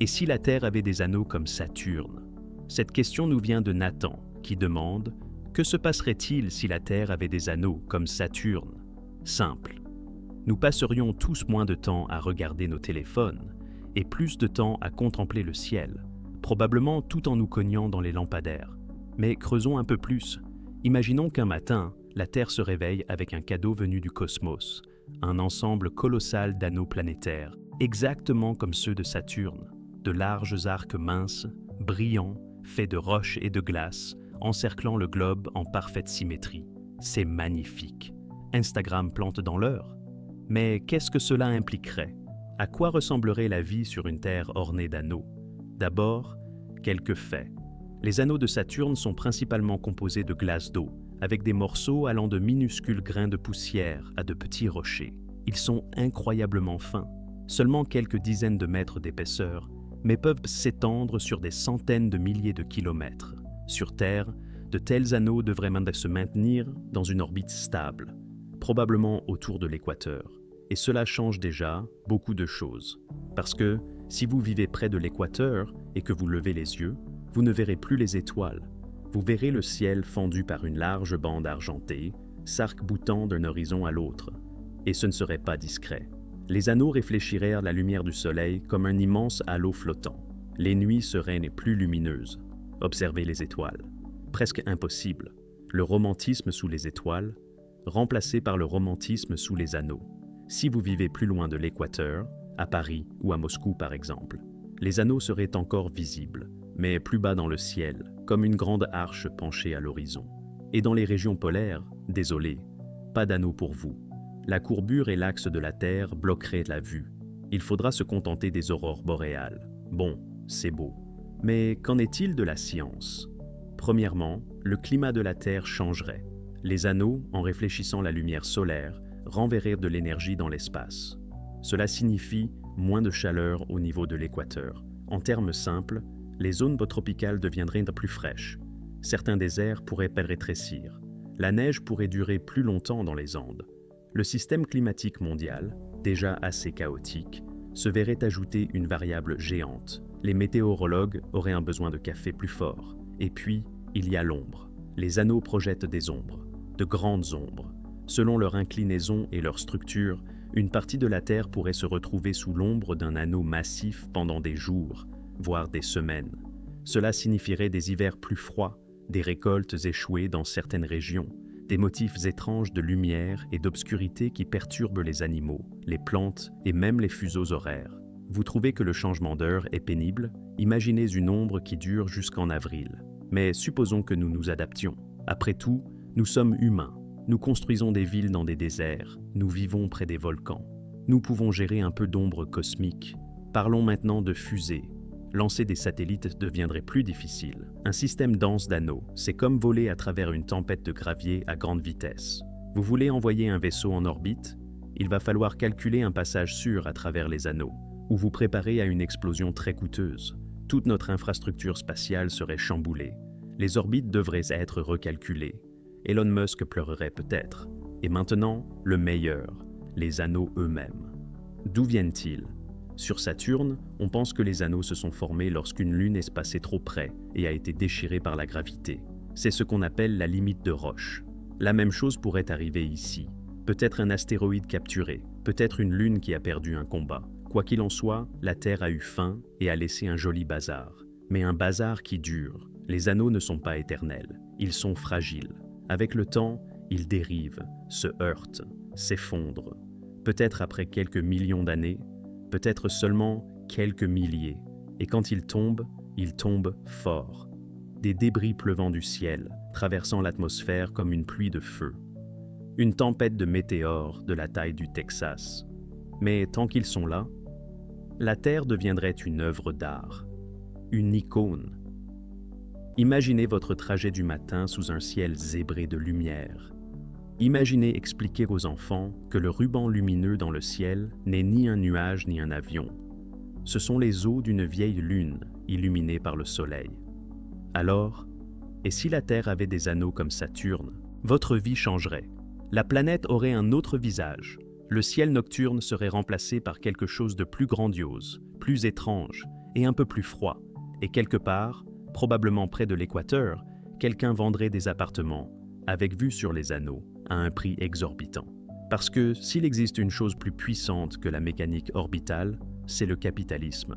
Et si la Terre avait des anneaux comme Saturne? Cette question nous vient de Nathan, qui demande « Que se passerait-il si la Terre avait des anneaux comme Saturne ?» Simple. Nous passerions tous moins de temps à regarder nos téléphones et plus de temps à contempler le ciel, probablement tout en nous cognant dans les lampadaires. Mais creusons un peu plus. Imaginons qu'un matin, la Terre se réveille avec un cadeau venu du cosmos, un ensemble colossal d'anneaux planétaires, exactement comme ceux de Saturne, de larges arcs minces, brillants, faits de roches et de glace, encerclant le globe en parfaite symétrie. C'est magnifique. Instagram plante dans l'heure. Mais qu'est-ce que cela impliquerait? À quoi ressemblerait la vie sur une Terre ornée d'anneaux? D'abord, quelques faits. Les anneaux de Saturne sont principalement composés de glace d'eau, avec des morceaux allant de minuscules grains de poussière à de petits rochers. Ils sont incroyablement fins, seulement quelques dizaines de mètres d'épaisseur, mais peuvent s'étendre sur des centaines de milliers de kilomètres. Sur Terre, de tels anneaux devraient même se maintenir dans une orbite stable, probablement autour de l'équateur. Et cela change déjà beaucoup de choses. Parce que si vous vivez près de l'équateur et que vous levez les yeux, vous ne verrez plus les étoiles. Vous verrez le ciel fendu par une large bande argentée, s'arc-boutant d'un horizon à l'autre. Et ce ne serait pas discret. Les anneaux réfléchiraient la lumière du soleil comme un immense halo flottant. Les nuits seraient plus lumineuses. Observez les étoiles. Presque impossible. Le romantisme sous les étoiles, remplacé par le romantisme sous les anneaux. Si vous vivez plus loin de l'équateur, à Paris ou à Moscou par exemple, les anneaux seraient encore visibles, mais plus bas dans le ciel, comme une grande arche penchée à l'horizon. Et dans les régions polaires, désolé, pas d'anneaux pour vous. La courbure et l'axe de la Terre bloqueraient la vue. Il faudra se contenter des aurores boréales. Bon, c'est beau. Mais qu'en est-il de la science? Premièrement, le climat de la Terre changerait. Les anneaux, en réfléchissant la lumière solaire, renverraient de l'énergie dans l'espace. Cela signifie moins de chaleur au niveau de l'équateur. En termes simples, les zones tropicales deviendraient plus fraîches. Certains déserts pourraient rétrécir. La neige pourrait durer plus longtemps dans les Andes. Le système climatique mondial, déjà assez chaotique, se verrait ajouter une variable géante. Les météorologues auraient un besoin de café plus fort. Et puis, il y a l'ombre. Les anneaux projettent des ombres, de grandes ombres. Selon leur inclinaison et leur structure, une partie de la Terre pourrait se retrouver sous l'ombre d'un anneau massif pendant des jours, voire des semaines. Cela signifierait des hivers plus froids, des récoltes échouées dans certaines régions, des motifs étranges de lumière et d'obscurité qui perturbent les animaux, les plantes et même les fuseaux horaires. Vous trouvez que le changement d'heure est pénible? Imaginez une ombre qui dure jusqu'en avril. Mais supposons que nous nous adaptions. Après tout, nous sommes humains. Nous construisons des villes dans des déserts. Nous vivons près des volcans. Nous pouvons gérer un peu d'ombre cosmique. Parlons maintenant de fusées. Lancer des satellites deviendrait plus difficile. Un système dense d'anneaux, c'est comme voler à travers une tempête de gravier à grande vitesse. Vous voulez envoyer un vaisseau en orbite? Il va falloir calculer un passage sûr à travers les anneaux, ou vous préparer à une explosion très coûteuse. Toute notre infrastructure spatiale serait chamboulée. Les orbites devraient être recalculées. Elon Musk pleurerait peut-être. Et maintenant, le meilleur, les anneaux eux-mêmes. D'où viennent-ils? Sur Saturne, on pense que les anneaux se sont formés lorsqu'une lune est passée trop près et a été déchirée par la gravité. C'est ce qu'on appelle la limite de Roche. La même chose pourrait arriver ici. Peut-être un astéroïde capturé, peut-être une lune qui a perdu un combat. Quoi qu'il en soit, la Terre a eu faim et a laissé un joli bazar. Mais un bazar qui dure. Les anneaux ne sont pas éternels, ils sont fragiles. Avec le temps, ils dérivent, se heurtent, s'effondrent. Peut-être après quelques millions d'années, peut-être seulement quelques milliers. Et quand ils tombent fort. Des débris pleuvant du ciel, traversant l'atmosphère comme une pluie de feu. Une tempête de météores de la taille du Texas. Mais tant qu'ils sont là, la Terre deviendrait une œuvre d'art, une icône. Imaginez votre trajet du matin sous un ciel zébré de lumière. Imaginez expliquer aux enfants que le ruban lumineux dans le ciel n'est ni un nuage ni un avion. Ce sont les eaux d'une vieille lune illuminées par le soleil. Alors, et si la Terre avait des anneaux comme Saturne, votre vie changerait. La planète aurait un autre visage. Le ciel nocturne serait remplacé par quelque chose de plus grandiose, plus étrange, et un peu plus froid, et quelque part, probablement près de l'équateur, quelqu'un vendrait des appartements, avec vue sur les anneaux, à un prix exorbitant. Parce que s'il existe une chose plus puissante que la mécanique orbitale, c'est le capitalisme.